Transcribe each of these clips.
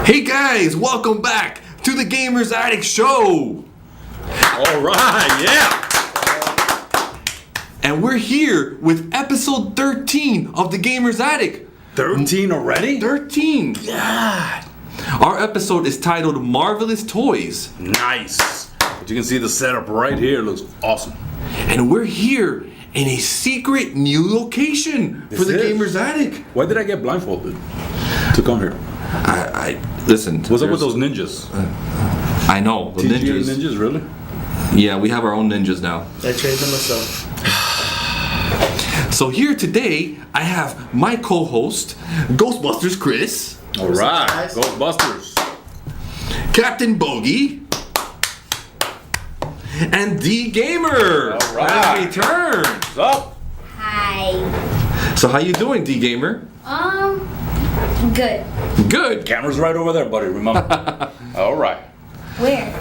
Hey guys, welcome back to the Gamers Attic Show. All right, yeah. And we're here with episode 13 of the Gamers Attic. 13 already? 13. God. Our episode is titled Marvelous Toys. Nice. But you can see the setup right here. It looks awesome. And we're here in a secret new location for the Gamers Attic. Why did I get blindfolded to come here? I listen. What's up with those ninjas? I know, the T.G.A. ninjas. Really? Yeah, we have our own ninjas now. I trained them myself. So here today, I have my co-host, GhostBusters Chris. All right, GhostBusters. Captain Bogy. And D-Gamer. All right. Has returned. What's up? Hi. So how you doing, D-Gamer? Good. Good. Camera's right over there, buddy. Remember? All right. Where?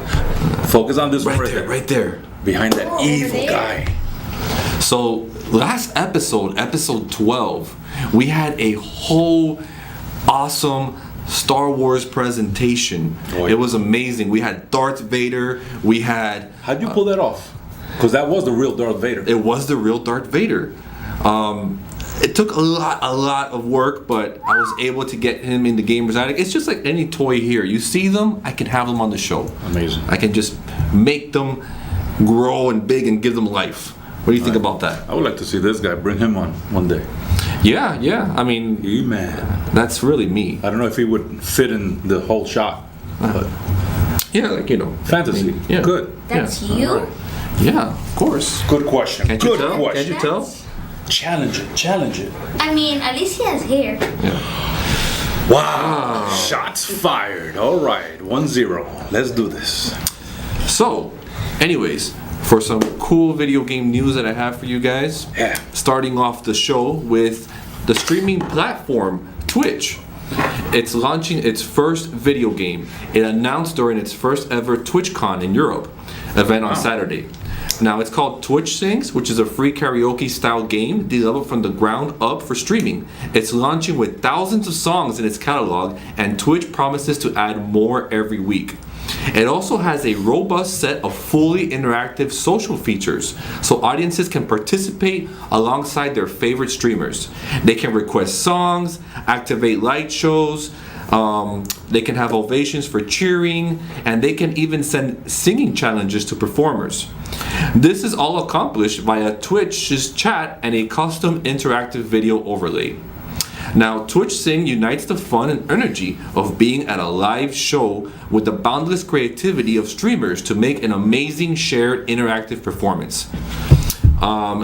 Focus on this one Right there, right there. Behind that Oh, over evil there. guy. So last episode, episode 12, we had a whole awesome Star Wars presentation. Oh, yeah. It was amazing. We had Darth Vader. We had... How'd you pull that off? Because that was the real Darth Vader. It was the real Darth Vader. It took a lot of work, but I was able to get him in the Gamers Attic. It's just like any toy here. You see them, I can have them on the show. Amazing. I can just make them grow and big and give them life. What do you think about that? I would like to see this guy. Bring him on one day. Yeah. I mean, Man. that's really me. I don't know if he would fit in the whole shot. But Yeah, like, you know. fantasy. Yeah. Good. That's Yeah. you? Alright. Yeah, of course. Good question. Can't you Good tell? question. Can't you tell? Challenge it. Challenge it. I mean, at least he has hair. Yeah. Wow. Shots fired. All right. 1-0. Let's do this. So, anyways, for some cool video game news that I have for you guys. Yeah. Starting off the show with the streaming platform Twitch. It's launching its first video game. It announced during its first ever TwitchCon in Europe event on Saturday. Now it's called Twitch Sings, which is a free karaoke style game developed from the ground up for streaming. It's launching with thousands of songs in its catalog, and Twitch promises to add more every week. It also has a robust set of fully interactive social features, so audiences can participate alongside their favorite streamers. They can request songs, activate light shows, they can have ovations for cheering, and they can even send singing challenges to performers. This is all accomplished via Twitch's chat and a custom interactive video overlay. Now, Twitch Sing unites the fun and energy of being at a live show with the boundless creativity of streamers to make an amazing shared interactive performance.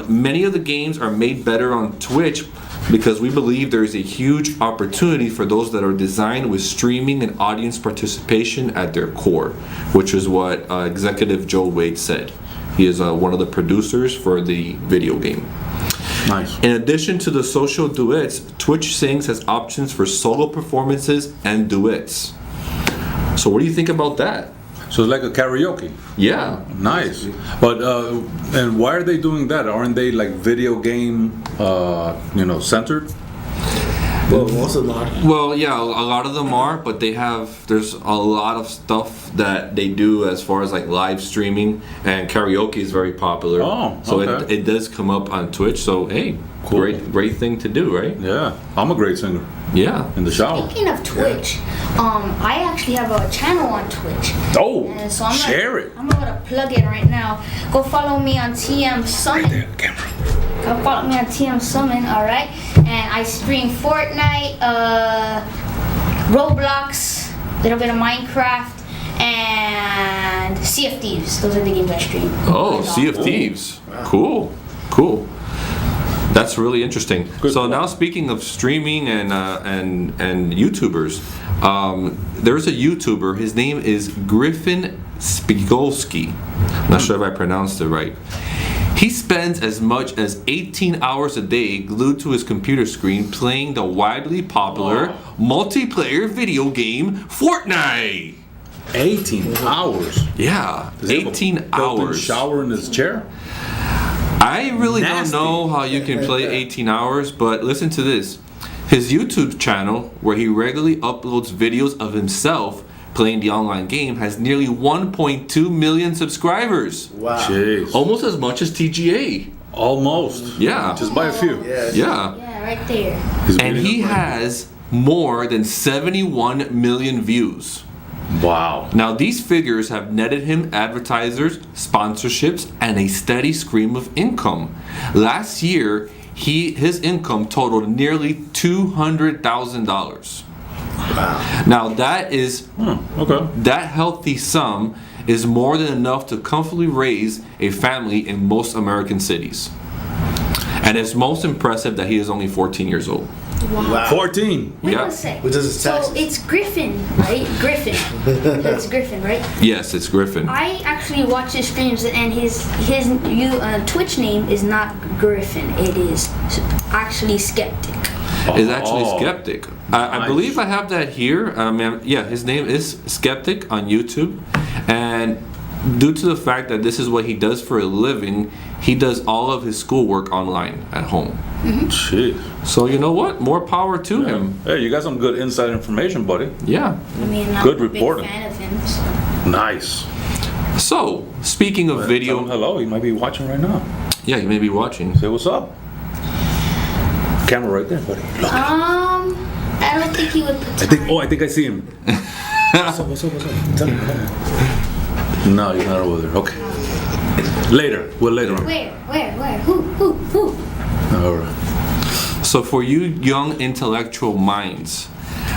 Many of the games are made better on Twitch because we believe there is a huge opportunity for those that are designed with streaming and audience participation at their core, which is what Executive Joe Wade said. He is one of the producers for the video game. Nice. In addition to the social duets, Twitch Sings has options for solo performances and duets. So what do you think about that? So it's like a karaoke. Yeah. Nice. But and why are they doing that? Aren't they like video game, centered? Well, most of them are. Well, yeah, a lot of them are, but there's a lot of stuff that they do as far as like live streaming, and karaoke is very popular. Oh, so okay. it does come up on Twitch. So hey, Cool. great thing to do, right? Yeah. I'm a great singer Yeah. in the shower. Speaking of Twitch, I actually have a channel on Twitch. Oh, And so share it. I'm about to plug it right now. Go follow me on TM Summon. There, camera. Go follow me on TM Summon, alright? And I stream Fortnite, Roblox, a little bit of Minecraft, and Sea of Thieves. Those are the games I stream. Oh, Sea of Thieves. Cool. That's really interesting. Good So stuff. now, speaking of streaming and YouTubers, there's a YouTuber. His name is Griffin Spigolski. Not sure if I pronounced it right. He spends as much as 18 hours a day glued to his computer screen playing the widely popular multiplayer video game Fortnite. 18 hours. Yeah, Does he have a 18 built-in hours. shower in his chair? I really Nasty. don't know how you can play 18 hours, but listen to this. His YouTube channel, where he regularly uploads videos of himself playing the online game, has nearly 1.2 million subscribers. Wow. Jeez. Almost as much as T.G.A. Almost. Yeah. Just by a few. Yeah. Yeah. Yeah, right there. He's And beating he us by- has more than 71 million views. Wow. Now, these figures have netted him advertisers, sponsorships, and a steady stream of income. Last year, his income totaled nearly $200,000. Wow. Now, that is Okay. that healthy sum is more than enough to comfortably raise a family in most American cities. And it's most impressive that he is only 14 years old. Wow. 14. Wait Yeah. one sec. Which is his So taxes. it's Griffin, right? Griffin. It's Griffin, right? Yes, it's Griffin. I actually watch his streams, and his Twitch name is not Griffin. It is actually Skeptic. Is actually Oh. Skeptic. I Nice. believe I have that here. Yeah, his name is Skeptic on YouTube, and due to the fact that this is what he does for a living, he does all of his schoolwork online at home. Jeez. So you know what? More power to him. Hey, you got some good inside information, buddy. Yeah. I mean, I'm Good a big reporting. fan of him. So. Nice. So speaking of Tell him video, hello. He might be watching right now. yeah, you may be watching. Say what's up. Camera right there, buddy. Look. I don't think he would put time. I think I see him. What's up? Tell me. No, you're not over there. Okay. Later. Well, later on. Where? Who? All right. So for you young intellectual minds,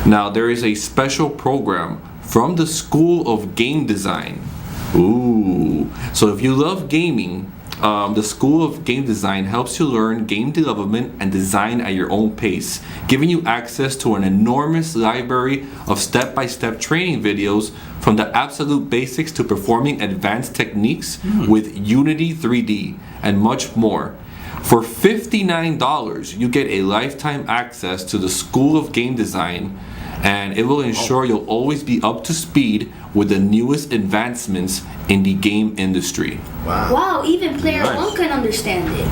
now there is a special program from the School of Game Design. Ooh. So if you love gaming, the School of Game Design helps you learn game development and design at your own pace, giving you access to an enormous library of step-by-step training videos from the absolute basics to performing advanced techniques with Unity 3D and much more. For $59, you get a lifetime access to the School of Game Design, and it will ensure you'll always be up to speed with the newest advancements in the game industry. Wow. Wow, even player Nice. one can understand it.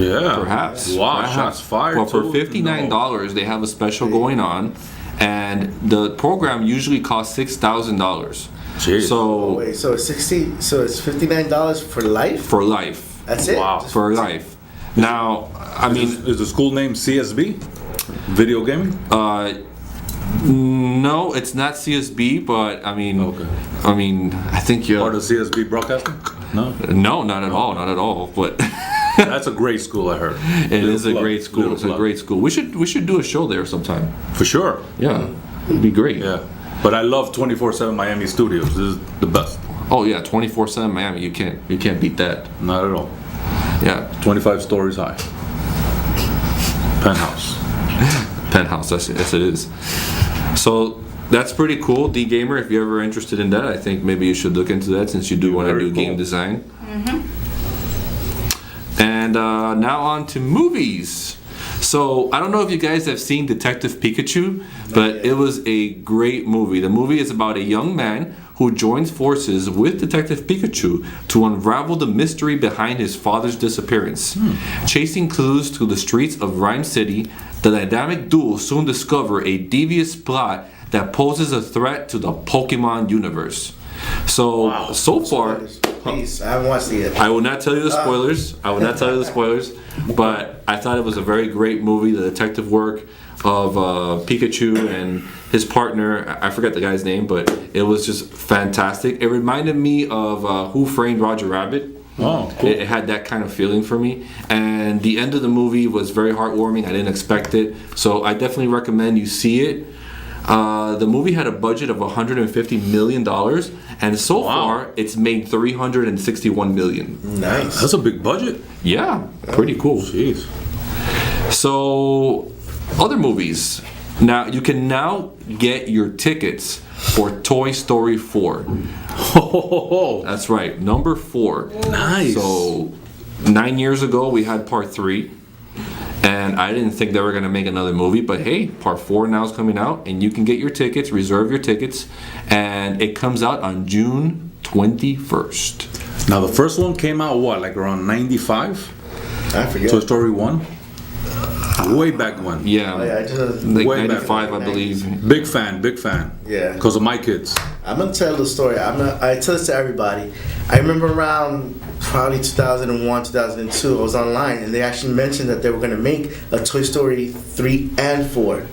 Yeah. Perhaps. Wow, Perhaps. shots fired. Well, for too. $59, they have a special going on, and the program usually costs $6,000. Jeez. So Wait, so it's $59 for life? for life, That's it? Wow. Just for life. Now, I mean, Is the school name CSB? Video gaming? no, it's not CSB, but I mean, Okay. I think Part of CSB Broadcasting? No? No, not at all, not at all. But That's a great school, I heard. it Little is a plug, great school. little It's a plug. great school. We should do a show there sometime. For sure. Yeah, it'd be great. Yeah. But I love 24/7 Miami Studios. This is the best. Oh yeah, 24/7 Miami. You can't beat that. Not at all. Yeah, 25 stories high. Penthouse. penthouse. Yes, it is. So that's pretty cool, D Gamer. If you're ever interested in that, I think maybe you should look into that since you do want to Very do game cool. design. And now on to movies. So I don't know if you guys have seen Detective Pikachu, but it was a great movie. The movie is about a young man who joins forces with Detective Pikachu to unravel the mystery behind his father's disappearance. Chasing clues through the streets of Rhyme City, the dynamic duo soon discover a devious plot that poses a threat to the Pokemon universe. So far, Please, I haven't watched it yet. I will not tell you the spoilers. I will not tell you the spoilers. But I thought it was a very great movie. The detective work of Pikachu and his partner, I forget the guy's name, but it was just fantastic. It reminded me of Who Framed Roger Rabbit. Oh, cool. It had that kind of feeling for me. And the end of the movie was very heartwarming. I didn't expect it. So I definitely recommend you see it. The movie had a budget of $150 million, and so far it's made $361 million. Nice. That's a big budget. Yeah, pretty cool. Jeez. So, other movies. Now, you can now get your tickets for Toy Story 4. Oh, That's right, number 4. nice. So, 9 years ago we had part 3. And I didn't think they were going to make another movie, but hey, part 4 now is coming out, and you can get your tickets, reserve your tickets, and it comes out on June 21st. Now the first one came out what, like around 95? I forget. Toy Story 1? Way back when. Yeah, Oh, yeah, I just, like Way back 95, I 90s. believe. Big fan. Yeah. Because of my kids. I'm gonna tell the story. I tell this to everybody. I remember around probably 2001, 2002. I was online and they actually mentioned that they were gonna make a Toy Story 3 and 4.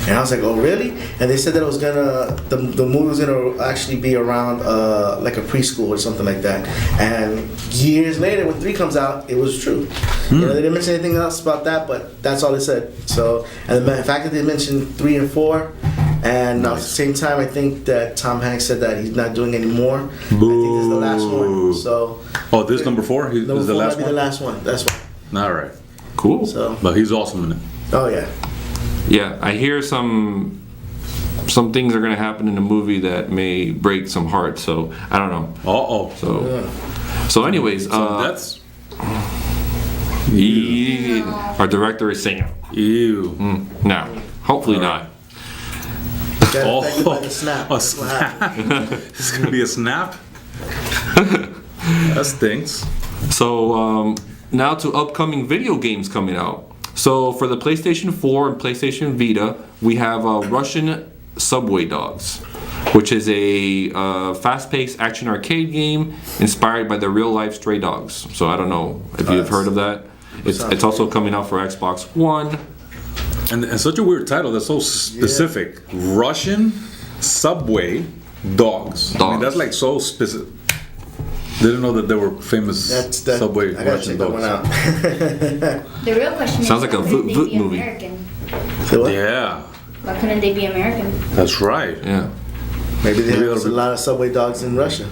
And I was like, oh really? And they said that it was gonna the movie was gonna actually be around like a preschool or something like that. And years later, when 3 comes out, it was true. You know, they didn't mention anything else about that, but that's all they said. So, and the fact that they mentioned 3 and 4. And at the same time, I think that Tom Hanks said that he's not doing any more. I think this is the last one. So. Oh, this number 4? Number Is the 4 last might be one? the last one. That's one. All right. Cool. So. But he's awesome in it. Oh yeah. Yeah, I hear some things are gonna happen in the movie that may break some hearts. So I don't know. Uh-oh. So anyways, That's... our director is saying Ew. no. Hopefully not. Got Oh, affected by the snap. a That's what happened. It's gonna be a snap? That stinks. So now to upcoming video games coming out. So for the PlayStation 4 and PlayStation Vita, we have Russian Subway Dogs, which is a fast-paced action arcade game inspired by the real-life Stray Dogs. So I don't know if you've heard of that. It's also coming out for Xbox One. And such a weird title that's so specific. Russian Subway Dogs. I mean, that's like so specific. Didn't know that there were famous Subway I gotta Russian check that one dogs. out. The real question Sounds is, like a why couldn't they Voot be movie. American? So what? Yeah, Why couldn't they be American? that's right. Yeah. Maybe Maybe there's that'll a be- lot of Subway dogs in Russia.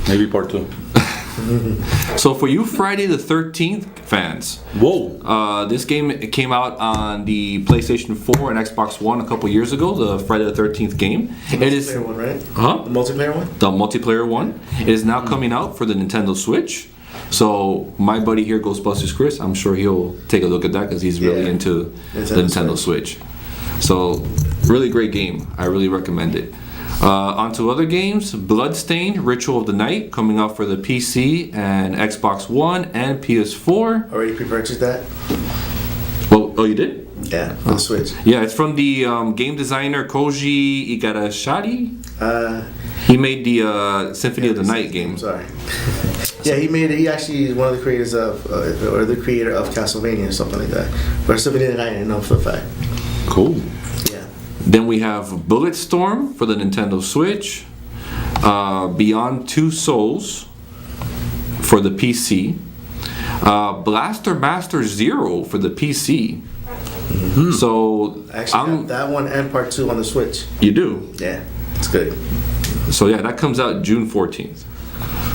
Maybe part 2. So for you Friday the 13th fans, Whoa. this game came out on the PlayStation 4 and Xbox One a couple years ago, the Friday the 13th game. It is Multiplayer one, right? Huh? The multiplayer one? The multiplayer one. It is now coming out for the Nintendo Switch. So my buddy here, Ghostbusters Chris, I'm sure he'll take a look at that because he's really Yeah. into the Nintendo Switch. So really great game. I really recommend it. On to other games. Bloodstained, Ritual of the Night, coming out for the PC and Xbox One and PS4. Already pre-purchased that? Well, oh, you did? Yeah, for the Switch. Yeah, it's from the game designer Koji Igarashi. Uh, He made the Symphony of the Night game. Sorry. Yeah, he actually is one of the creators of, or the creator of Castlevania or something like that. Or Symphony of the Night, I know for a fact. Cool. Yeah. Then we have Bulletstorm for the Nintendo Switch, Beyond Two Souls for the PC, Blaster Master Zero for the PC. So I actually got that one and part 2 on the Switch. you do. Yeah, it's good. So yeah, that comes out June 14th.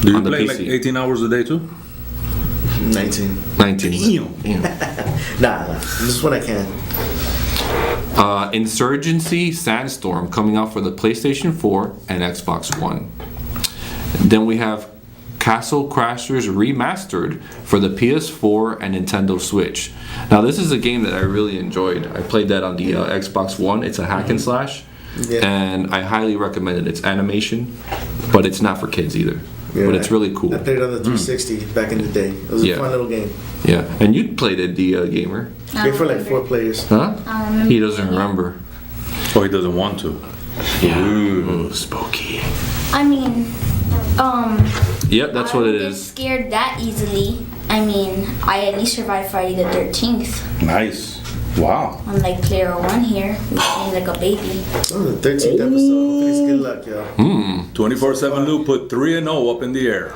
Do you On the play PC. like 18 hours a day too? 19. 19. Nah, this is when I can. Insurgency Sandstorm coming out for the PlayStation 4 and Xbox One. Then we have Castle Crashers Remastered for the PS4 and Nintendo Switch. Now this is a game that I really enjoyed. I played that on the Xbox One. It's a hack and slash, and I highly recommend it. It's animation, but it's not for kids either. But it's really cool. I played it on the 360 back in the day. It was a fun little game. Yeah, and you played it, the gamer. Game for like 4 players. Huh? He doesn't remember. Oh, he doesn't want to. Yeah. Ooh, spooky. I mean, Yep, that's what it I don't get is. scared that easily. I mean, I at least survived Friday the 13th. Nice. Wow. Unlike player 1 here, who's playing like a baby. Oh, the 13th episode. Hopefully it's good luck, y'all. 24/7 Lou put 3-0 up in the air.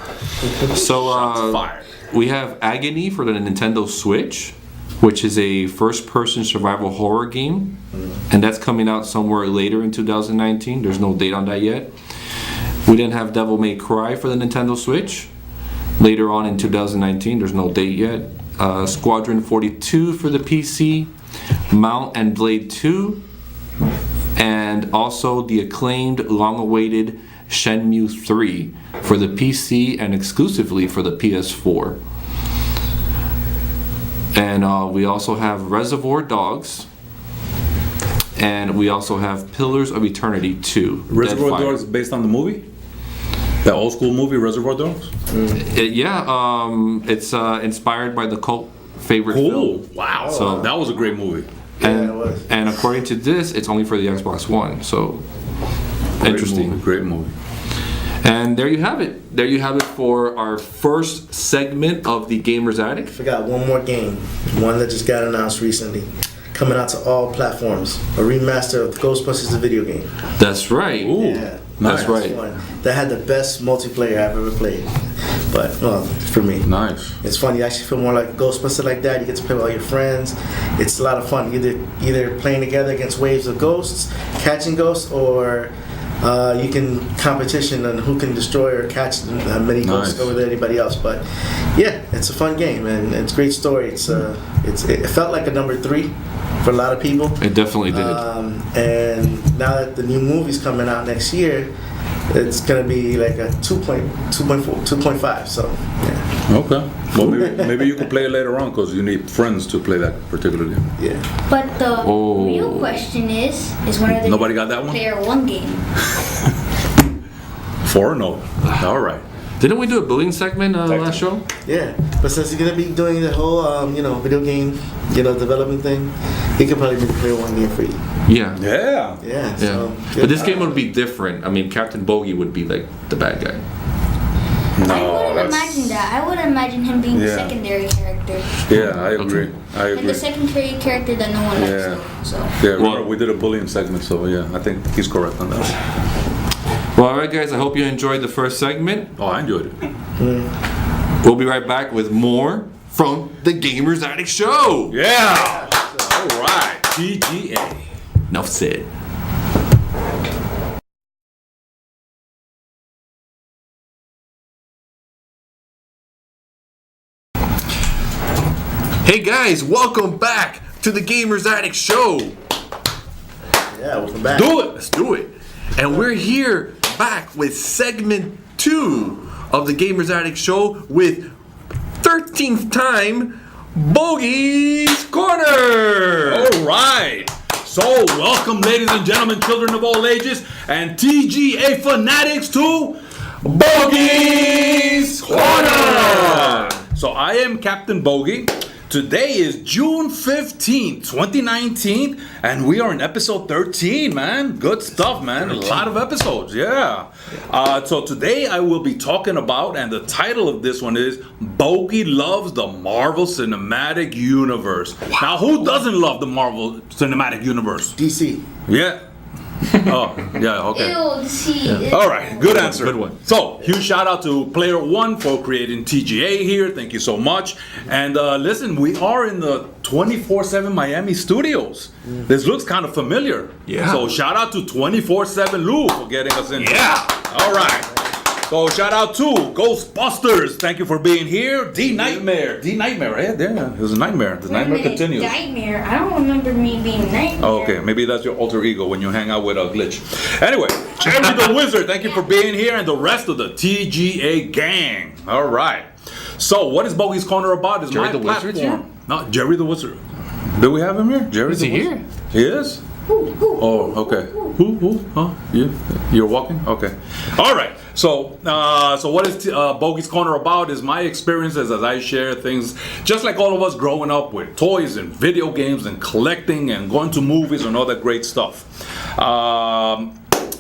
So Fire. we have Agony for the Nintendo Switch, which is a first-person survival horror game, and that's coming out somewhere later in 2019. There's no date on that yet. We then have Devil May Cry for the Nintendo Switch, later on in 2019. There's no date yet. Squadron 42 for the PC, Mount and Blade 2, and also the acclaimed, long-awaited Shenmue 3 for the PC and exclusively for the PS4. And we also have Reservoir Dogs, and we also have Pillars of Eternity 2. Reservoir Dead Fire. Dogs based on the movie? The old school movie Reservoir Dogs? It's inspired by the cult favorite Cool. film. Wow. So- that was a great movie. And, it was. and according to this, it's only for the Xbox One. So interesting. Great movie. And there you have it. There you have it for our first segment of the Gamer's Attic. Forgot one more game. One that just got announced recently. Coming out to all platforms. A remaster of Ghostbusters, the video game. That's right. Ooh. Yeah. That's right. One that had the best multiplayer I've ever played. But, well, for me. Nice. It's fun. You actually feel more like a Ghostbuster like that. You get to play with all your friends. It's a lot of fun. Either playing together against waves of ghosts, catching ghosts, or you can competition on who can destroy or catch many ghosts Nice. over anybody else. But yeah, it's a fun game and it's a great story. It felt like a number 3 for a lot of people. It definitely did. And now that the new movie's coming out next year, it's gonna be like a 2.4, 2.5. So yeah. Okay. Well, maybe you can play it later on because you need friends to play that particular game. Yeah. But the real question is when are they Nobody got that one? Player 1 game? 4 or no? All right. Didn't we do a bullying segment last show? Yeah, but since you're gonna be doing the whole, video game, development thing, he could probably make a Player 1 game for you. Yeah. Yeah. Yeah. Yeah. So, But this game would be different. I mean, Captain Bogy would be like the bad guy. I wouldn't imagine that. I would imagine him being the Yeah. secondary character. Yeah, I agree. I And agree. the secondary character that no one likes. Yeah. So. Yeah, Well- remember we did a bullying segment, so yeah, I think he's correct on that. Well, all right, guys. I hope you enjoyed the first segment. Oh, I enjoyed it. We'll be right back with more from the Gamer's Attic Show. Yeah. All right. T.G.A. Enough said. Hey guys, welcome back to the Gamer's Attic Show. yeah, welcome back. Do it. Let's do it. And we're here back with segment 2 of the Gamer's Attic Show with 13th time Bogy's Corner. All right. So, welcome, ladies and gentlemen, children of all ages, and T.G.A. fanatics to Bogy's Corner. So, I am Captain Bogy. Today is June 15th, 2019, and we are in episode 13, man. Good stuff, man. 13. A lot of episodes, yeah. So today I will be talking about, and the title of this one is Bogy Loves the Marvel Cinematic Universe. Wow. Now, who doesn't love the Marvel Cinematic Universe? DC. Yeah. Oh, yeah, okay. Ew, see. All right, good answer. Good one. So, huge shout out to Player One for creating T.G.A. here. Thank you so much. And listen, we are in the 24/7 Miami studios. This looks kind of familiar. Yeah. So, shout out to 24/7 Lou for getting us in. Yeah. All right. So, shout out to GhostBusters. Thank you for being here. D Nightmare, right? Yeah, it was a nightmare. The nightmare continues. Nightmare. I don't remember me being Nightmare. Oh, okay, maybe that's your alter ego when you hang out with a glitch. Anyway, Jerry the Wizard, thank you for being here, and the rest of the T.G.A. gang. All right. So, what is Bogy's Corner about? Is Jerry my the Wizard's platform. No, Jerry the Wizard. Do we have him here? Jerry Is the he Wizard? here? He is? Oh, okay. Who? Huh? You? You're walking? Okay. All right. So what is Bogy's Corner about is my experiences as I share things just like all of us growing up with toys and video games and collecting and going to movies and all that great stuff.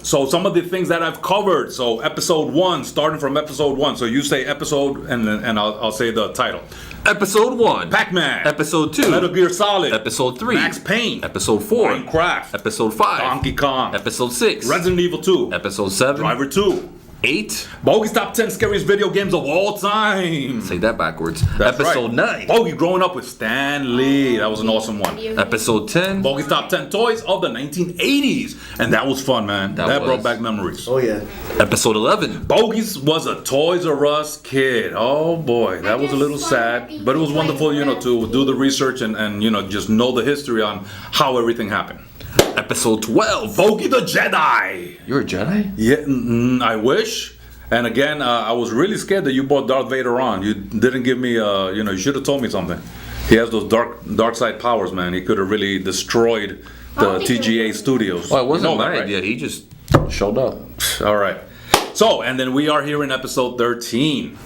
So some of the things that I've covered. So episode 1, starting from episode 1. So you say episode and I'll say the title. Episode 1. Pac-Man. Episode 2. Metal Gear Solid. Episode 3. Max Payne. Episode 4. Minecraft. Episode 5. Donkey Kong. Episode 6. Resident Evil 2. Episode 7. Driver 2. 8. Bogy's top 10 scariest video games of all time. Say that backwards. That's Episode right. 9. Bogy growing up with Stan Lee. That was an awesome one. Episode 10. Bogy's top 10 toys of the 1980s. And that was fun, man. That brought back memories. Oh yeah. Episode 11. Bogy's was a Toys R Us kid. Oh boy, that was a little sad. But it was wonderful, to do the research and just know the history on how everything happened. Episode 12. Bogy the Jedi. You're a Jedi? Yeah, I wish. And again, I was really scared that you brought Darth Vader on. You didn't give me, you should have told me something. He has those dark side powers, man. He could have really destroyed the T.G.A. studios. Well, it wasn't You know my that, right? idea. He just showed up. All right. So, and then we are here in episode 13.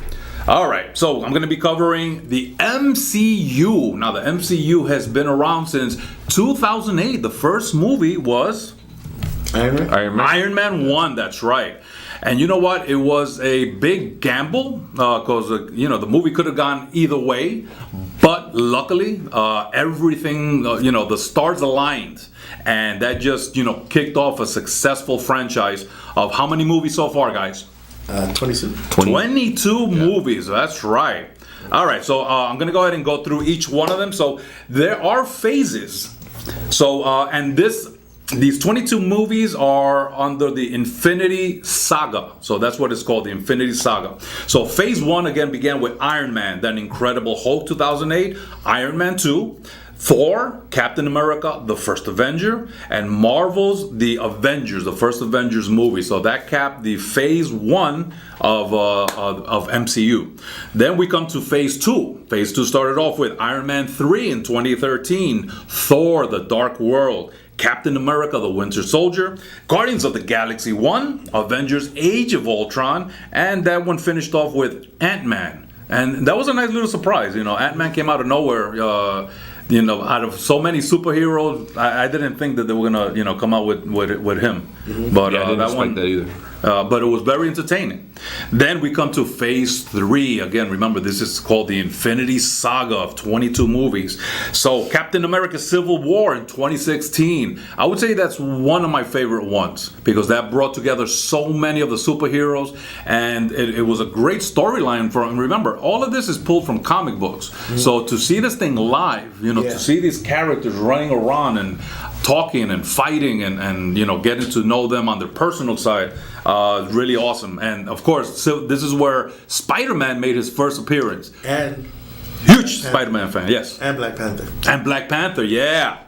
All right, so I'm going to be covering the MCU. Now, the MCU has been around since 2008. The first movie was Iron Man 1, that's right. And you know what? It was a big gamble because, the movie could have gone either way. But luckily, everything, the stars aligned. And that just, kicked off a successful franchise of how many movies so far, guys? 22 movies, that's right. All right, so I'm going to go ahead and go through each one of them. So there are phases. So, and these 22 movies are under the Infinity Saga. So that's what it's called, the Infinity Saga. So phase 1 again began with Iron Man, then Incredible Hulk 2008, Iron Man 2, Thor, Captain America, the First Avenger, and Marvel's The Avengers, the first Avengers movie. So that capped the phase 1 of MCU. Then we come to phase 2. Phase 2 started off with Iron Man 3 in 2013, Thor, The Dark World, Captain America, The Winter Soldier, Guardians of the Galaxy 1, Avengers Age of Ultron, and that one finished off with Ant-Man. And that was a nice little surprise. Ant-Man came out of nowhere. Out of so many superheroes, I didn't think that they were gonna, come out with him. Mm-hmm. But I didn't expect that either. But it was very entertaining. Then we come to phase 3. Again, remember, this is called the Infinity Saga of 22 movies. So Captain America Civil War in 2016. I would say that's one of my favorite ones because that brought together so many of the superheroes and it was a great storyline and remember, all of this is pulled from comic books. Mm-hmm. So to see this thing live, to see these characters running around and talking and fighting and getting to know them on their personal side, really awesome. And of course, so this is where Spider-Man made his first appearance. And huge Spider-Man fan, yes. And Black Panther. And Black Panther, yeah.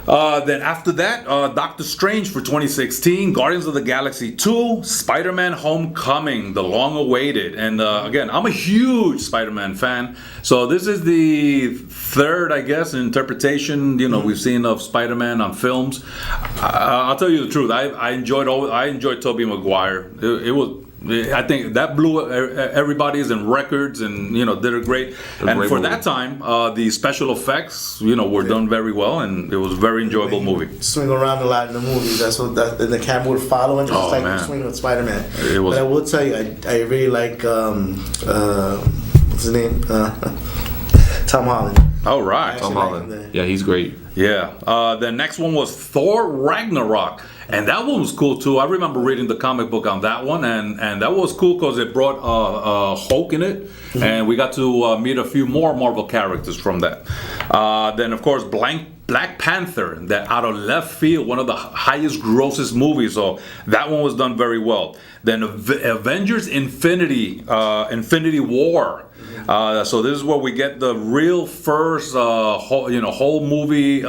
Then after that, Doctor Strange for 2016, Guardians of the Galaxy 2, Spider-Man Homecoming, the long-awaited. And again, I'm a huge Spider-Man fan. So this is the third, I guess, interpretation we've seen of Spider-Man on films. I'll tell you the truth. I enjoyed Tobey Maguire. I think that blew everybody's in records and did it great. And for that time, the special effects were done very well, and it was a very enjoyable movie. Swing around a lot in the movies. That's what the camera would follow, and just like swing with Spider-Man. But I will tell you, I really like what's his name, Tom Holland. Oh right, Tom Holland. Yeah, he's great. Yeah. The next one was Thor Ragnarok. And that one was cool too. I remember reading the comic book on that one, and that was cool because it brought Hulk in it, mm-hmm. and we got to meet a few more Marvel characters from that. Then of course Black Panther, that out of left field, one of the highest grossest movies, so that one was done very well. Then Avengers Infinity War. So this is where we get the real first whole movie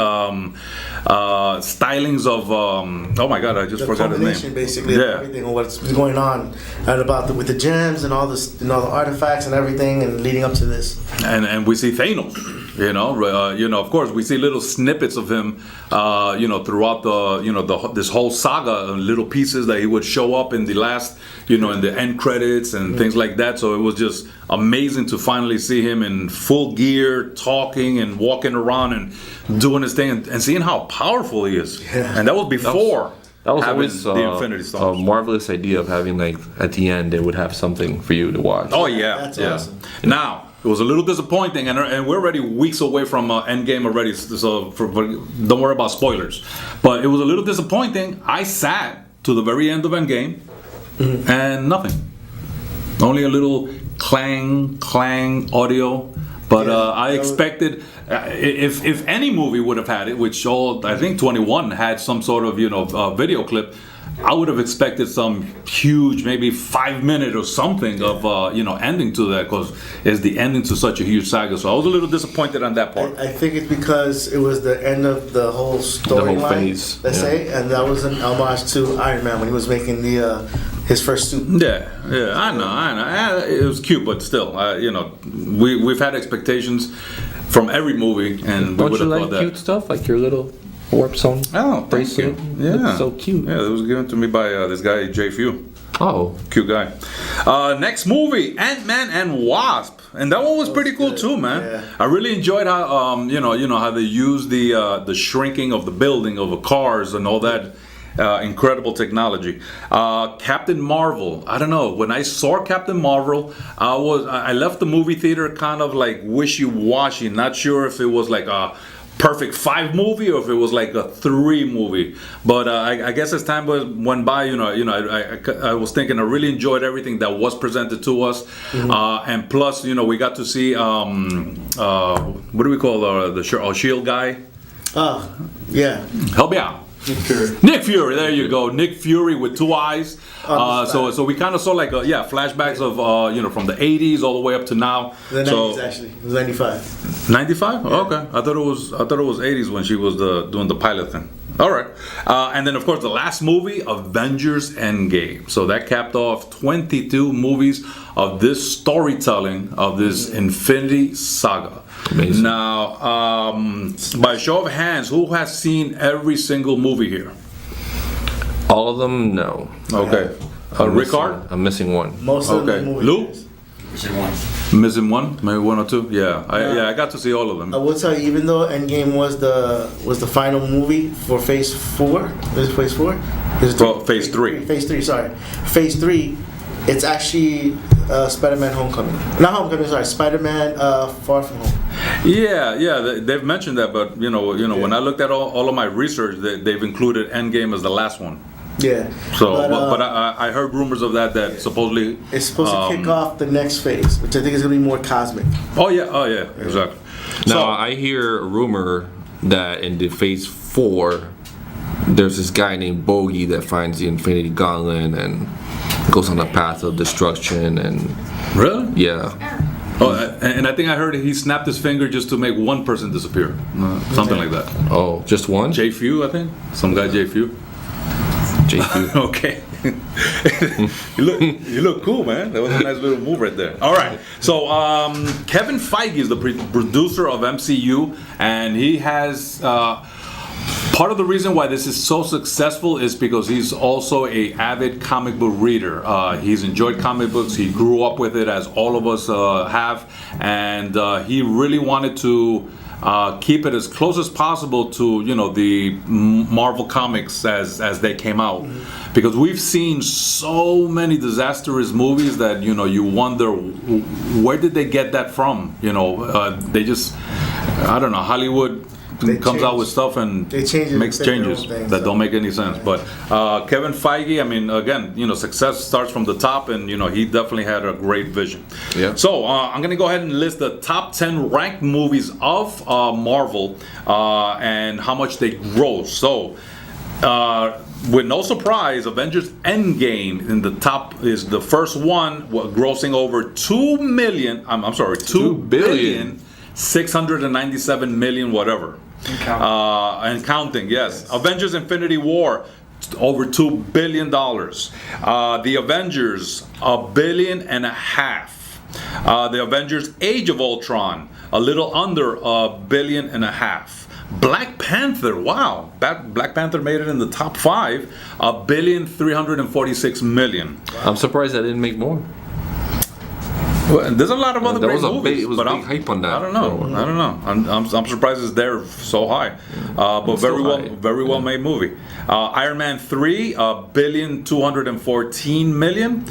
stylings of oh my god, I just forgot the name. Basically, of everything what's going on and with the gems and all this, all the artifacts and everything, and leading up to this. And we see Thanos. Of course, we see little snippets of him, throughout this whole saga, little pieces that he would show up in the last, in the end credits and things like that. So it was just amazing to finally see him in full gear, talking and walking around and doing his thing and seeing how powerful he is. Yeah. And that was before. That was always the Infinity Stones. A marvelous idea of having, like, at the end they would have something for you to watch. Oh yeah, that's awesome. Now. It was a little disappointing, and we're already weeks away from Endgame already, so don't worry about spoilers. But it was a little disappointing. I sat to the very end of Endgame, mm-hmm. and nothing. Only a little clang audio. But I expected, if any movie would have had it, which I think 21 had some sort of video clip, I would have expected some huge, maybe 5-minute or something of ending to that, because it's the ending to such a huge saga. So I was a little disappointed on that part. I think it's because it was the end of the whole storyline, let's say, and that was an homage to Iron Man when he was making his first suit. Yeah, I know. It was cute, but still, we've had expectations from every movie, and we would have thought that. Don't you like cute stuff, like your little Warp Zone bracelet? Yeah, it's so cute. Yeah, it was given to me by this guy Jay Few. Oh, Cute guy. Next movie, Ant-Man and Wasp, and that one was pretty cool too, man. Yeah. I really enjoyed how how they use the shrinking of the building of the cars and all that incredible technology. Captain Marvel. I don't know. When I saw Captain Marvel, I left the movie theater kind of like wishy-washy, not sure if it was like a perfect 5 movie or if it was like a 3 movie, but I guess as time went by, I was thinking I really enjoyed everything that was presented to us, and plus, we got to see what do we call the Shield guy? Yeah. Help me out. Nick Fury, there you go. Nick Fury with 2 eyes. So we kind of saw like flashbacks of from the 80s all the way up to now. The 90s actually. It was 95. 95? Yeah. Oh, okay. I thought it was 80s when she was doing the pilot thing. All right. And then of course the last movie, Avengers Endgame. So that capped off 22 movies of this storytelling of this Infinity Saga. Amazing. Now, by show of hands, who has seen every single movie here? all of them, no. Okay. Ricard? I'm missing one. Most of Okay. the movies. Lou? Missing one. Missing one? Maybe 1 or 2? Yeah. I got to see all of them. I will tell you, even though Endgame was the final movie for Phase 4, is it Phase 4? Well, Phase 3. Phase 3, sorry. Phase 3, it's actually Spider-Man Homecoming. Not Homecoming, sorry. Spider-Man Far From Home. Yeah, they've mentioned that, but when I looked at all of my research, they've included Endgame as the last one. Yeah. So, but I heard rumors of that supposedly it's supposed to kick off the next phase, which I think is going to be more cosmic. Oh yeah, exactly. Now I hear a rumor that in the Phase 4, there's this guy named Bogy that finds the Infinity Gauntlet and goes on the path of destruction and Really? yeah. Oh, and I think I heard he snapped his finger just to make one person disappear, something like that. Oh, just one? J. Few, I think. Some guy J. Few. JQ. Okay. you look cool, man. That was a nice little move right there. All right. So Kevin Feige is the producer of MCU, and he has part of the reason why this is so successful is because he's also a avid comic book reader. He's enjoyed comic books. He grew up with it, as all of us have, and he really wanted to keep it as close as possible to the Marvel comics as they came out, because we've seen so many disastrous movies that you wonder where did they get that from. They just, I don't know, Hollywood comes out with stuff and makes changes that don't make any sense. But Kevin Feige, I mean, again, success starts from the top, and he definitely had a great vision. Yeah. So I'm gonna go ahead and list the top 10 ranked movies of Marvel and how much they gross. So with no surprise, Avengers Endgame in the top is the first one, grossing over 2 billion 697 million whatever. And counting, yes. Avengers Infinity War, over $2 billion. The Avengers, $1.5 billion. The Avengers Age of Ultron, a little under $1.5 billion. Black Panther, wow, Black Panther made it in the top 5, $1.346 billion. I'm surprised I didn't make more. Well, there's a lot of other great movies, it was but big hype on that. I don't know. I'm surprised it's there so high, but very well made movie. Iron Man 3, $1.214 billion.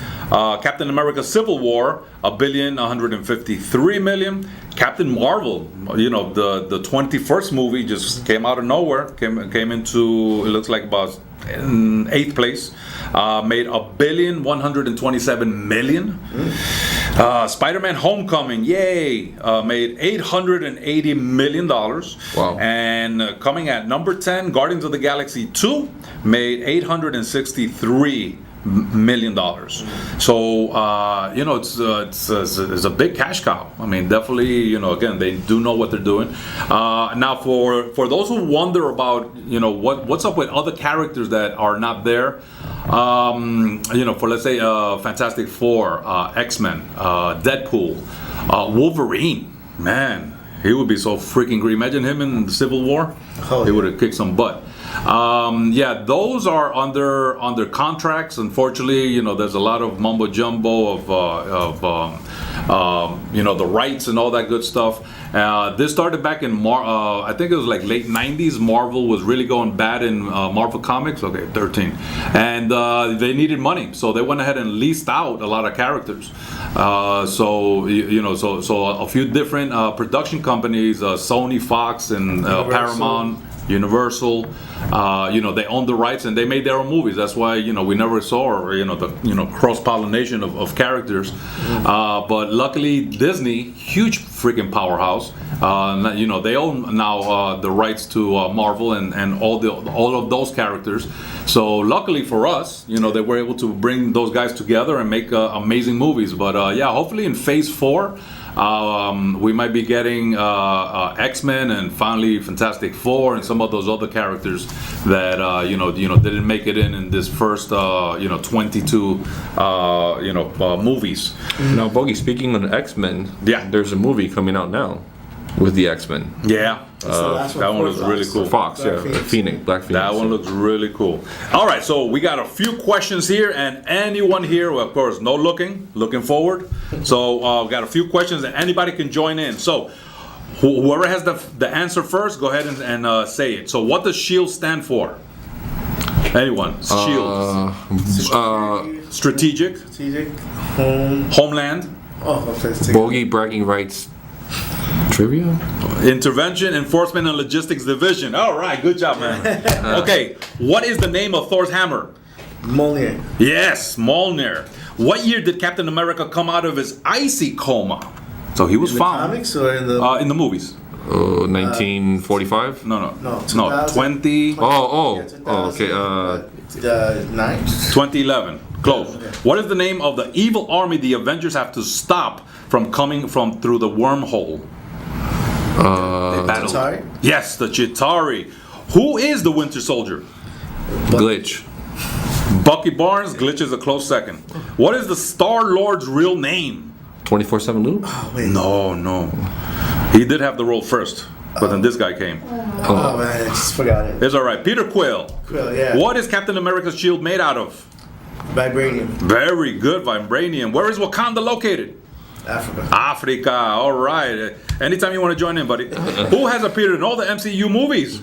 Captain America: Civil War, $1.153 billion. Captain Marvel, the 21st movie just came out of nowhere, came into, it looks like about in 8th place, made $1.127 billion. Spider-Man: Homecoming, yay, made $880 million. Wow. And coming at number 10, Guardians of the Galaxy 2 made $863 million. So it's a big cash cow. I mean, definitely, again, they do know what they're doing. Now for those who wonder about what's up with other characters that are not there, for, let's say, Fantastic Four, X-Men, Deadpool, Wolverine, man, he would be so freaking great. Imagine him in the Civil War. Oh, He would have kicked some butt. Yeah, those are under contracts. Unfortunately, you know, there's a lot of mumbo jumbo of the rights and all that good stuff. This started back in I think it was like late 90s. Marvel was really going bad in Marvel Comics. Okay, 13, and they needed money, so they went ahead and leased out a lot of characters. So a few different production companies, Sony, Fox, and Paramount. Universal, they own the rights and they made their own movies. That's why we never saw the cross pollination of characters. But luckily, Disney, huge freaking powerhouse. They own now the rights to Marvel and all of those characters. So luckily for us, they were able to bring those guys together and make amazing movies. But hopefully in Phase 4. We might be getting X-Men and finally Fantastic Four and some of those other characters that didn't make it in this first 22 movies. Now, Bogy, speaking of X-Men, there's a movie coming out now with the X-Men. Yeah. That one looks really cool. Fox, Black Phoenix. That one looks really cool. All right, so we got a few questions here, and anyone here, well, of course, no looking forward. So got a few questions, and anybody can join in. So whoever has the answer first, go ahead and say it. So what does SHIELD stand for? Anyone? SHIELD. Strategic. Homeland. Bogy, bragging rights. Trivia? Intervention, Enforcement, and Logistics Division. All right, good job, man. Okay, what is the name of Thor's hammer? Mjolnir. Yes, Mjolnir. What year did Captain America come out of his icy coma? So he was found. In the comics or in the movies? 1945? No, 2000. 20. Okay. 2011. Close. Okay. What is the name of the evil army the Avengers have to stop from coming through the wormhole? Chitauri? Yes, the Chitauri. Who is the Winter Soldier? Glitch. Bucky Barnes. Glitch is a close second. What is the Star-Lord's real name? 24/7 Luke? Oh, wait. No. He did have the role first, but then this guy came. Oh man, I just forgot it. It's all right. Peter Quill. Yeah. What is Captain America's shield made out of? Vibranium. Very good, vibranium. Where is Wakanda located? Africa. All right. Anytime you want to join in, buddy. Who has appeared in all the MCU movies?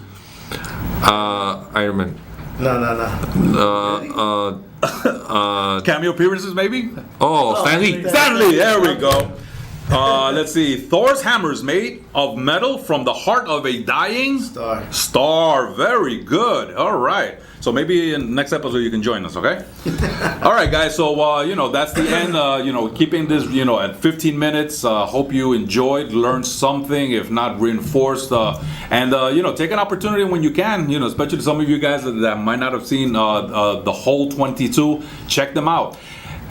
Iron Man. No. Cameo appearances, maybe? Stan Lee. Stan Lee. There we go. Let's see. Thor's hammer is made of metal from the heart of a dying star. Very good. All right. So maybe in the next episode you can join us, okay? All right, guys. So that's the end. Keeping this at 15 minutes. Hope you enjoyed, learned something, if not reinforced, and take an opportunity when you can. Especially some of you guys that might not have seen the whole 22. Check them out.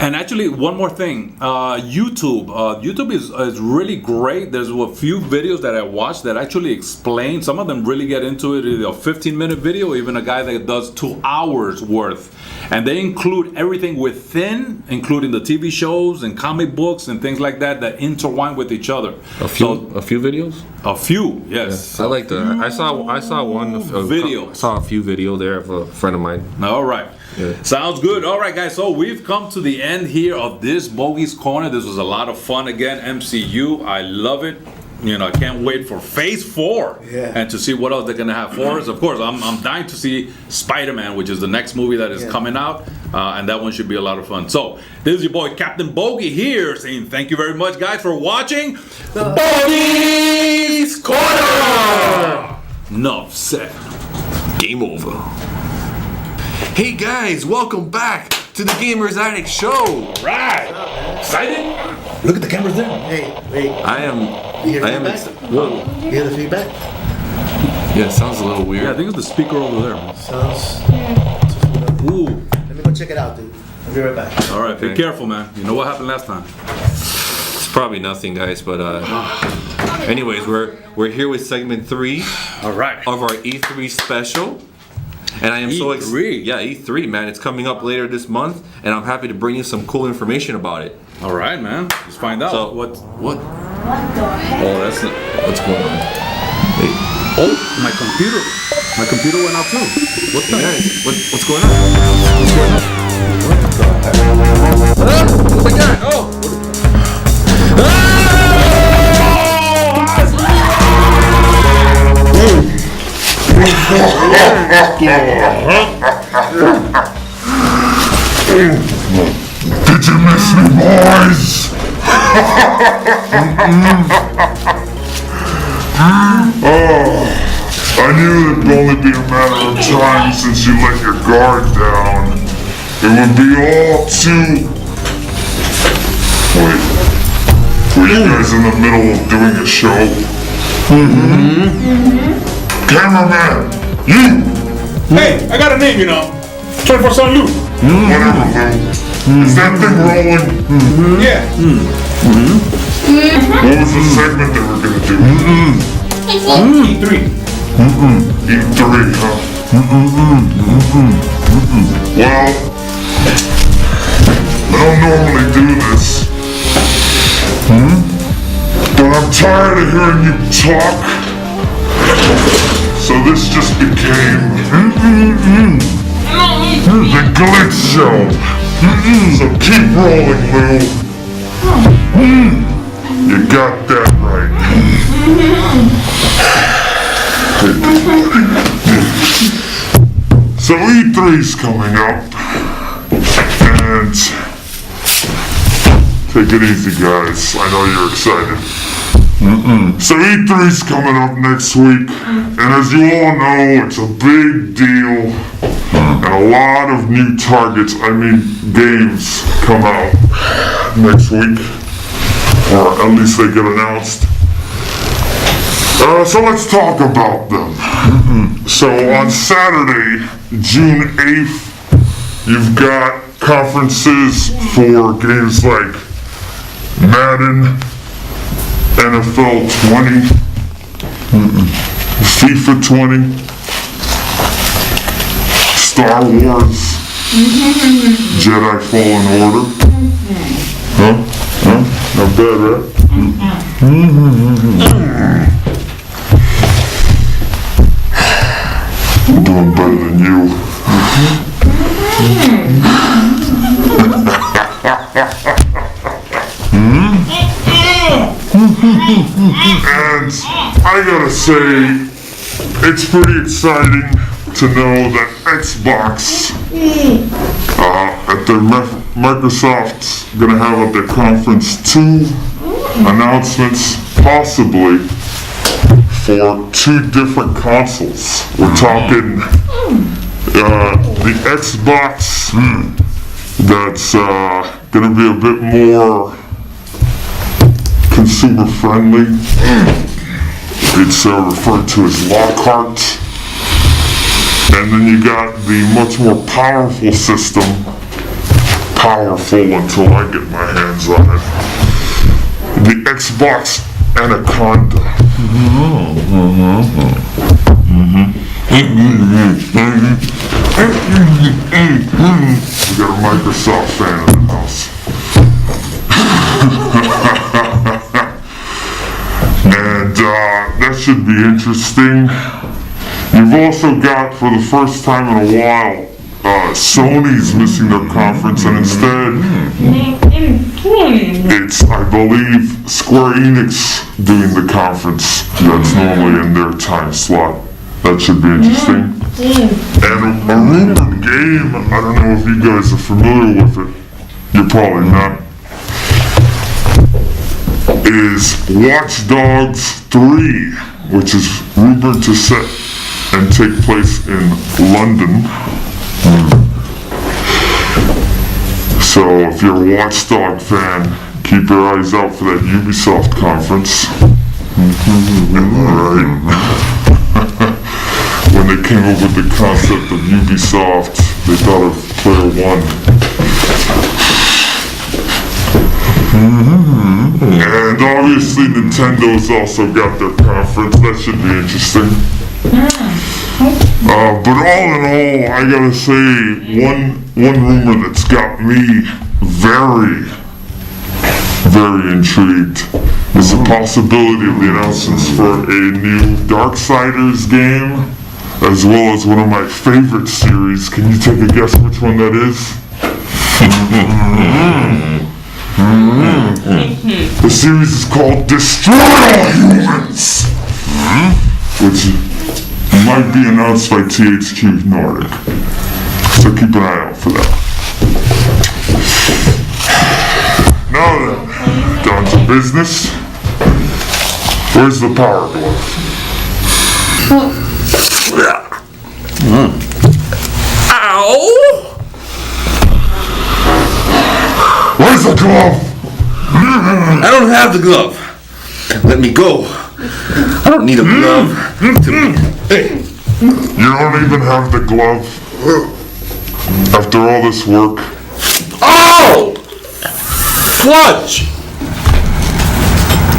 And actually, one more thing, YouTube. YouTube is really great. There's a few videos that I watched that actually explain. Some of them really get into it. A 15-minute video, even a guy that does 2 hours worth. And they include everything within, including the TV shows and comic books and things like that intertwine with each other. A few videos? A few, yes. Yeah, I like that. I saw one video. I saw a few videos there of a friend of mine. All right. Yeah. Sounds good. All right, guys. So we've come to the end here of this Bogy's Corner. This was a lot of fun again. MCU. I love it. I can't wait for Phase 4 and to see what else they're gonna have for us. Of course, I'm dying to see Spider-Man, which is the next movie that is coming out, and that one should be a lot of fun. So this is your boy Captain Bogy here, saying thank you very much, guys, for watching Bogy's Corner. Enough said. Game over. Hey guys, welcome back to the Gamers Addict Show. All right. Excited? Look at the cameras there. Hey, wait. I am. You hear the feedback? Yeah, it sounds a little weird. Yeah, I think it's the speaker over there. Sounds. Ooh. Let me go check it out, dude. I'll be right back. All right, be careful, man. You know what happened last time. It's probably nothing, guys. But anyways, we're here with segment 3. All right. Of our E3 special. And I am so excited. Yeah, E3, man. It's coming up later this month, and I'm happy to bring you some cool information about it. All right, man. Let's find out. So what? Oh, that's not, what's going on? Wait. Oh, my computer. My computer went out too. What the heck? What's going on? What's going on? Oh my god! Oh! Did you miss me, boys? I knew it'd only be a matter of time since you let your guard down. It would be all too... Wait. Were you guys in the middle of doing a show? Cameraman! You! Hey, I got a name, you know. 24 Sun Lou. Whatever, Lou. Is that thing rolling? Yeah. What was the segment that we're gonna do? E3. E3, huh? Well, I don't normally do this. But I'm tired of hearing you talk. So this just became the Glitch Show. So keep rolling, Lou. You got that right. So E3's coming up, and take it easy, guys. I know you're excited. So E3's coming up next week, and as you all know, it's a big deal, and a lot of new games come out next week, or at least they get announced. So let's talk about them. So on Saturday, June 8th, you've got conferences for games like Madden, NFL 20, FIFA 20, Star Wars, Jedi Fallen Order. Huh? Not bad, right? I'm doing better than you. And I gotta say, it's pretty exciting to know that Xbox, at their Microsoft's gonna have at their conference 2 announcements, possibly for 2 different consoles. We're talking the Xbox that's gonna be a bit more consumer friendly. It's referred to as Lockhart. And then you got the much more powerful system, powerful until I get my hands on it, the Xbox Anaconda. We got a Microsoft fan in the house. And that should be interesting. You've also got, for the first time in a while, Sony's missing their conference, and instead it's, I believe, Square Enix doing the conference. That's normally in their time slot. That should be interesting. And a rumored game, I don't know if you guys are familiar with it, you're probably not, is Watch Dogs 3, which is rumored to set and take place in London. So if you're a Watch Dog fan, keep your eyes out for that Ubisoft conference. Alright. When they came up with the concept of Ubisoft, they thought of Player One. And obviously Nintendo's also got their conference. That should be interesting. But all in all, I gotta say, one rumor that's got me very, very intrigued There's a possibility of the announcements for a new Darksiders game, as well as one of my favorite series. Can you take a guess which one that is? The series is called Destroy All Humans, which might be announced by THQ Nordic. So keep an eye out for that. Now then, down to business. Where's the power glove? Ow! Where's the glove? I don't have the glove. Let me go. I don't need a glove. Hey. You don't even have the glove? After all this work? Oh! Clutch!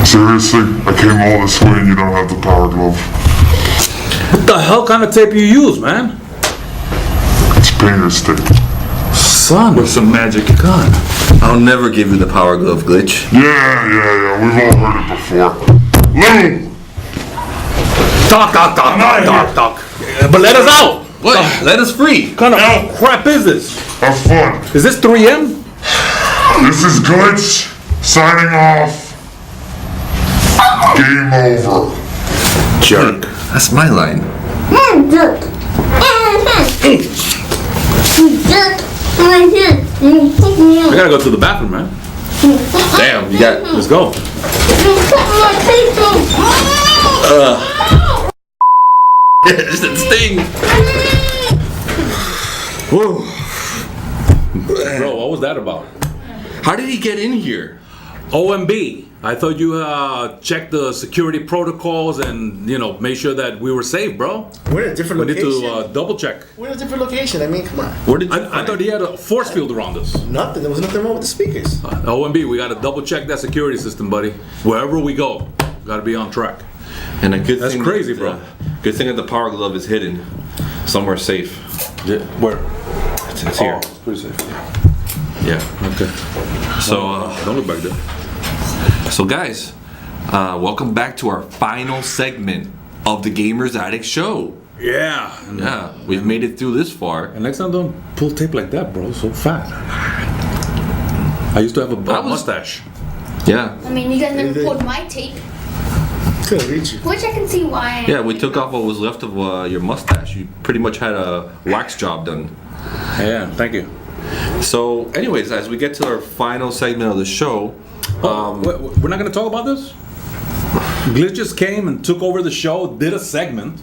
Seriously? I came all this way and you don't have the power glove? What the hell kind of tape you use, man? It's painter's tape. Son. With some magic. God. I'll never give you the power glove, Glitch. Yeah, we've all heard it before. Lou! Talk. But let us out. What? Let us free. What kind of crap is this? Have fun. Is this 3M? This is Glitch, signing off. Game over. Jerk. That's my line. Jerk. Jerk. I gotta go to the bathroom, man. Damn, you got. Let's go. It stings. Whoa. Bro, what was that about? How did he get in here? OMB. I thought you checked the security protocols and, made sure that we were safe, bro. We're in a different We need location. to double check. We're in a different location. I mean, come on. Where did you I thought he had a force field around us. Nothing. There was nothing wrong with the speakers. OMB, we gotta double check that security system, buddy. Wherever we go, gotta be on track. And a good That's thing crazy, that, bro. Good thing that the power glove is hidden somewhere safe. Yeah. Where? It's here. Oh, pretty safe. Yeah. Okay. So, Don't look back there. so guys, welcome back to our final segment of the Gamers Addict Show. Yeah. Yeah, we've made it through this far. And next time, don't pull tape like that, bro. So fat. I used to have a mustache. Yeah. I mean, you guys never pulled my tape, Couldn't reach you. which I can see why. Yeah, we took off what was left of your mustache. You pretty much had a wax job done. Yeah. Thank you. So, anyways, as we get to our final segment of the show, We're not gonna talk about this. Glitch just came and took over the show, did a segment.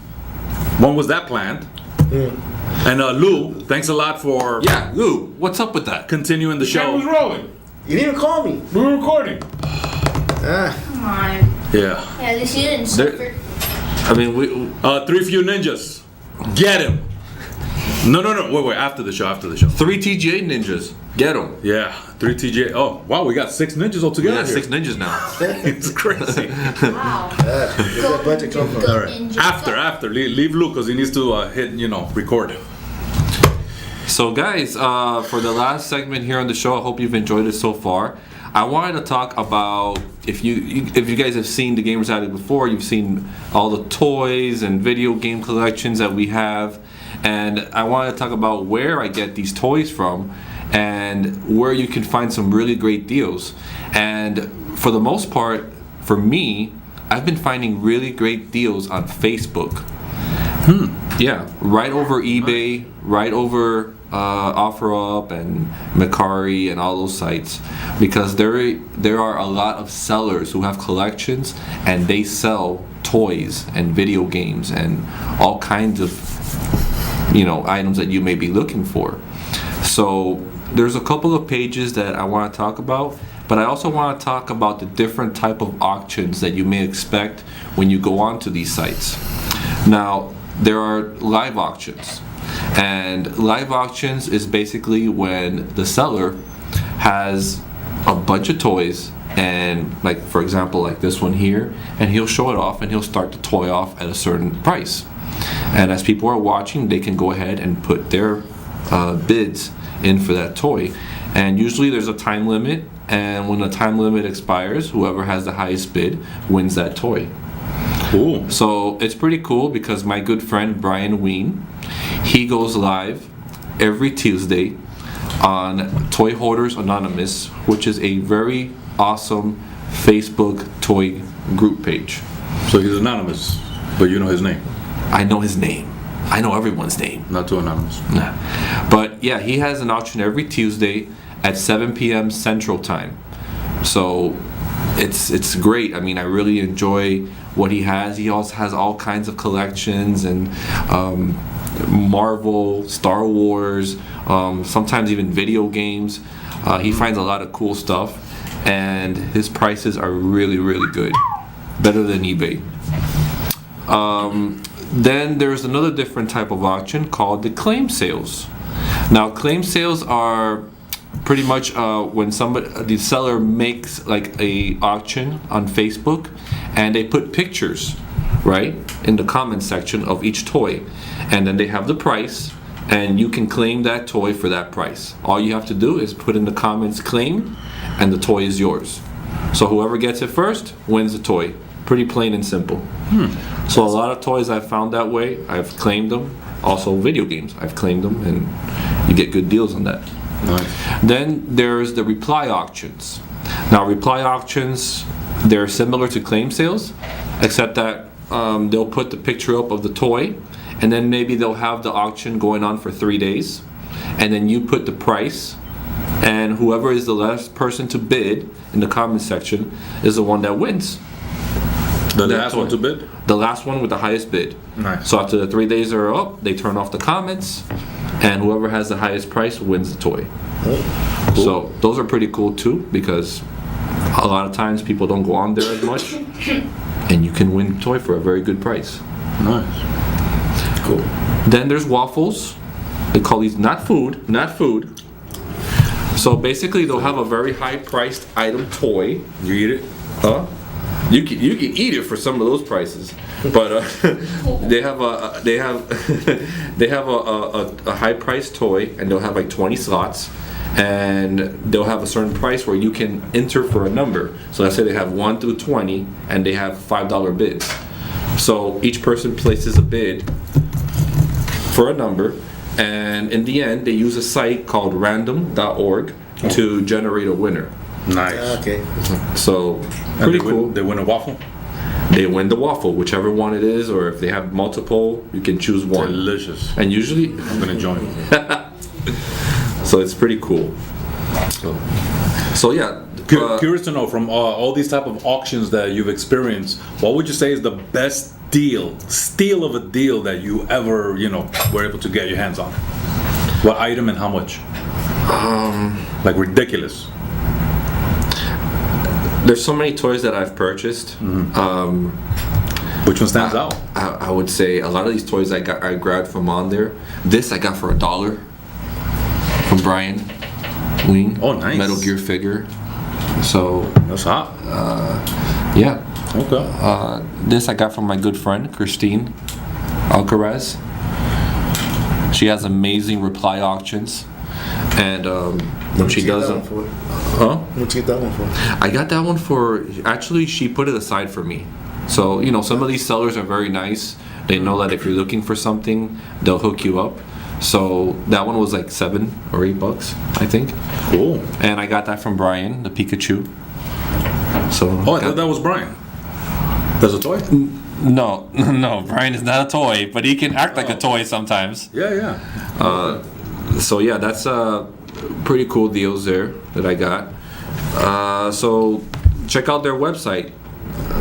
When was that planned? And Lou, thanks a lot for yeah, Lou, what's up with that? continuing the show. rolling. You didn't even call me. We were recording. Ah, Come on. Yeah. Yeah, at least you didn't There- suffer. I mean, we. Three Few Ninjas. Get him. No. Wait. After the show. 3 T.G.A. ninjas. Get them. Yeah. 3 T.G.A. Oh, wow. We got 6 ninjas We altogether. got here. 6 ninjas now. It's crazy. Wow. where's that budget come from? Go ninja. After. Leave Lou because he needs to hit, record. So, guys, for the last segment here on the show, I hope you've enjoyed it so far. I wanted to talk about if you guys have seen the Gamers Addict before, you've seen all the toys and video game collections that we have, and I wanted to talk about where I get these toys from and where you can find some really great deals. And for the most part, for me, I've been finding really great deals on Facebook. Yeah, right over eBay, right over OfferUp and Mercari and all those sites, because there are a lot of sellers who have collections and they sell toys and video games and all kinds of items that you may be looking for. So there's a couple of pages that I want to talk about, but I also want to talk about the different type of auctions that you may expect when you go onto these sites. Now, there are live auctions, and live auctions is basically when the seller has a bunch of toys, and like for example like this one here, and he'll show it off and he'll start the toy off at a certain price, and as people are watching they can go ahead and put their bids in for that toy, and usually there's a time limit and when the time limit expires, whoever has the highest bid wins that toy. Cool. So it's pretty cool because my good friend Bryan, he goes live every Tuesday on Toy Hoarders Anonymous, which is a very awesome Facebook toy group page. So he's anonymous, but you know his name. I know his name. I know everyone's name. Not too anonymous. Nah. But yeah, he has an auction every Tuesday at 7 p.m. Central Time. So it's great. I mean, I really enjoy what he has. He also has all kinds of collections and Marvel, Star Wars, sometimes even video games. He finds a lot of cool stuff, and his prices are really, really good. Better than eBay. Then there's another different type of auction called the claim sales. Now, claim sales are pretty much when the seller makes like a auction on Facebook, and they put pictures, right, in the comment section of each toy, and then they have the price, and you can claim that toy for that price. All you have to do is put in the comments claim, and the toy is yours. So whoever gets it first wins the toy. Pretty plain and simple. So a lot of toys I've found that way, I've claimed them. Also video games, I've claimed them, and you get good deals on that. Nice. Then there's the reply auctions. Now reply auctions, they're similar to claim sales, except that they'll put the picture up of the toy, and then maybe they'll have the auction going on for 3 days, and then you put the price, and whoever is the last person to bid in the comment section is the one that wins. The last one to bid? The last one with the highest bid. Nice. So after the 3 days are up, they turn off the comments, and whoever has the highest price wins the toy. Cool. So those are pretty cool too, because a lot of times people don't go on there as much, and you can win the toy for a very good price. Nice. Cool. Then there's waffles. They call these not food. So basically they'll have a very high priced item toy. You eat it? Huh? You can eat it for some of those prices, but they have a high priced toy, and they'll have like 20 slots, and they'll have a certain price where you can enter for a number. So let's say they have 1 through 20, and they have $5 bids. So each person places a bid for a number, and in the end they use a site called random.org to generate a winner. Nice. Okay. So And pretty cool. They win a waffle? They win the waffle, whichever one it is, or if they have multiple, you can choose one. Delicious. And usually, I'm gonna join. so it's pretty cool. So yeah. Curious to know, from all these type of auctions that you've experienced, what would you say is the best steal of a deal that you ever, were able to get your hands on? What item and how much? Like ridiculous. There's so many toys that I've purchased. Which one stands out? I would say a lot of these toys I grabbed from on there. This I got for $1 from Bryan. Oh, nice. Metal Gear figure. So That's hot. yeah. Okay. This I got from my good friend Christine Alcaraz. She has amazing reply auctions, and when she does them, huh? What'd you get that one for? I got that one for, actually she put it aside for me. So some of these sellers are very nice. They know that if you're looking for something, they'll hook you up. So that one was like $7 or $8, I think. Cool. And I got that from Bryan, the Pikachu. So I thought that was Bryan. That's a toy? No, Bryan is not a toy, but he can act like a toy sometimes. Yeah. So yeah, that's pretty cool deals there that I got. So check out their website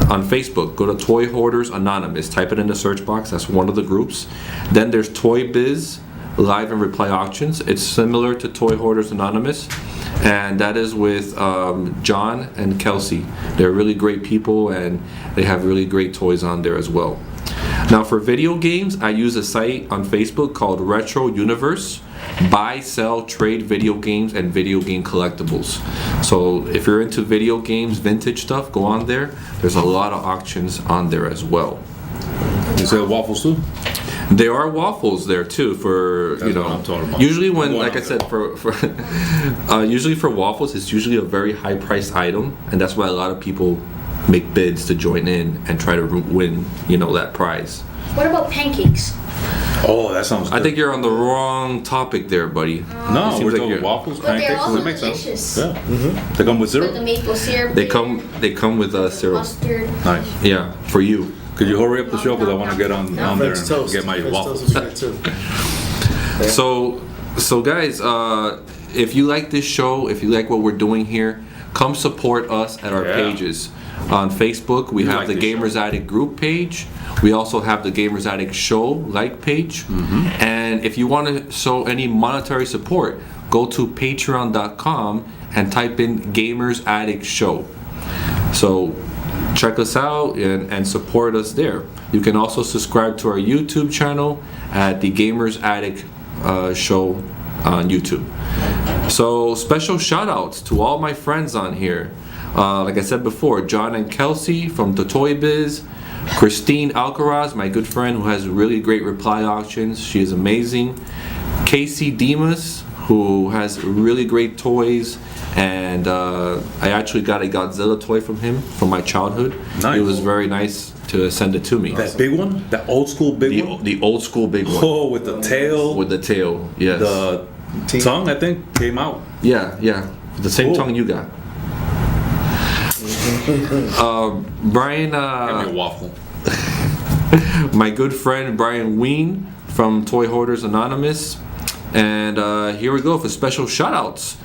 on Facebook. Go to Toy Hoarders Anonymous. Type it in the search box. That's one of the groups. Then there's Toy Biz Live and Reply Auctions. It's similar to Toy Hoarders Anonymous, and that is with John and Kelsey. They're really great people, and they have really great toys on there as well. Now for video games, I use a site on Facebook called Retro Universe. Buy, sell, trade video games and video game collectibles. So if you're into video games, vintage stuff, go on there. There's a lot of auctions on there as well. You sell waffles too? There are waffles there too for That's what I'm talking about. Usually when, I'm going like I on said, usually for waffles, it's usually a very high priced item, and that's why a lot of people make bids to join in and try to win, that prize. What about pancakes? Oh, that sounds good. I think you're on the wrong topic there, buddy. No, It seems we're like talking you're- waffles, But they're pancakes. also That makes delicious. sense. Yeah. They come with With the syrup. maple syrup. They come with syrup. Mustard. Nice. Yeah, for you. Could you hurry up the show because I want to get on there French and toast. get my French waffles. toast would be good too. So guys, if you like this show, if you like what we're doing here, come support us at our Yeah. pages. On Facebook, we You have like the this Gamers show. Addict group page. We also have the Gamers Addict show page. And if you want to show any monetary support, go to patreon.com and type in Gamers Addict show. So check us out and support us there. You can also subscribe to our YouTube channel at the Gamers Addict show on YouTube. So special shout outs to all my friends on here. Like I said before, John and Kelsey from the Toy Biz, Christine Alcaraz, my good friend who has really great reply auctions. She is amazing. Casey Demas, who has really great toys, and I actually got a Godzilla toy from him from my childhood. Nice. It was very nice to send it to me. That big one? That old school big one? The old school big one. Oh, with the tail. With the tail, yes. The tongue, I think, came out. Yeah. The same Cool. tongue you got. Brian, Give me a waffle. my good friend Brian Ween from Toy Hoarders Anonymous. And here we go for special shoutouts.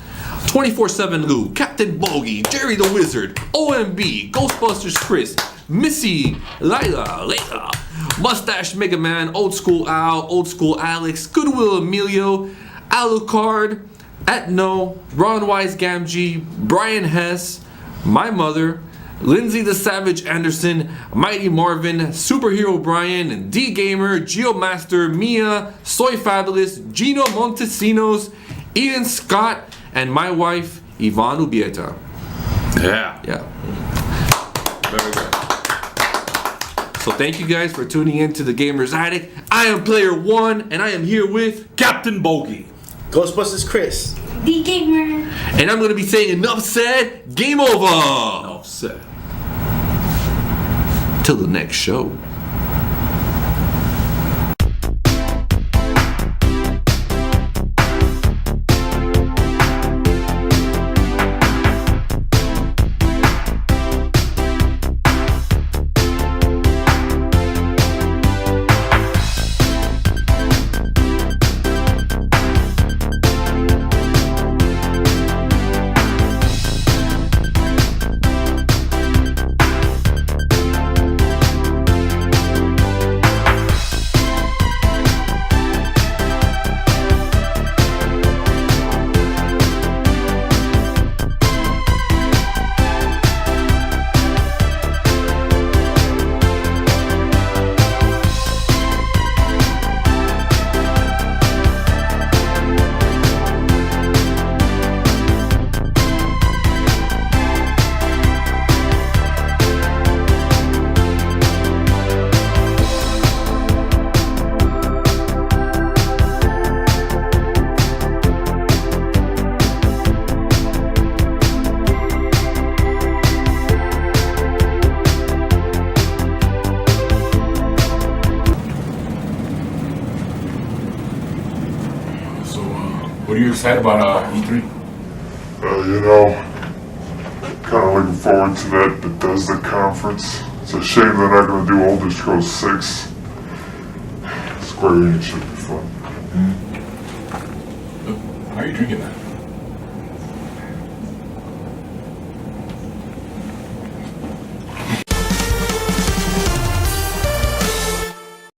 24/7 Lou, Captain Bogy, Jerry the Wizard, OMB, Ghostbusters Chris, Missy, Layla, Mustache Mega Man, Old School Al, Old School Alex, Goodwill Emilio, Alucard, Etno, Ron Wise Gamgee, Brian Hess, my mother, Lindsay the Savage Anderson, Mighty Marvin, Superhero Brian, D Gamer, Geomaster, Mia, Soy Fabulous, Gino Montesinos, Ian Scott, and my wife, Yvonne Ubieta. Yeah. Yeah. Very good. So thank you guys for tuning in to the Gamers Attic. I am Player One, and I am here with, Captain Bogy. Ghostbusters Chris. The gamer. and I'm gonna be saying enough said, game over. Enough said. Till the next show. What are you excited about E3? Kind of looking forward to that Bethesda conference. It's a shame they're not going to do Elder Scrolls 6. Square Enix should be fun. How are you drinking that?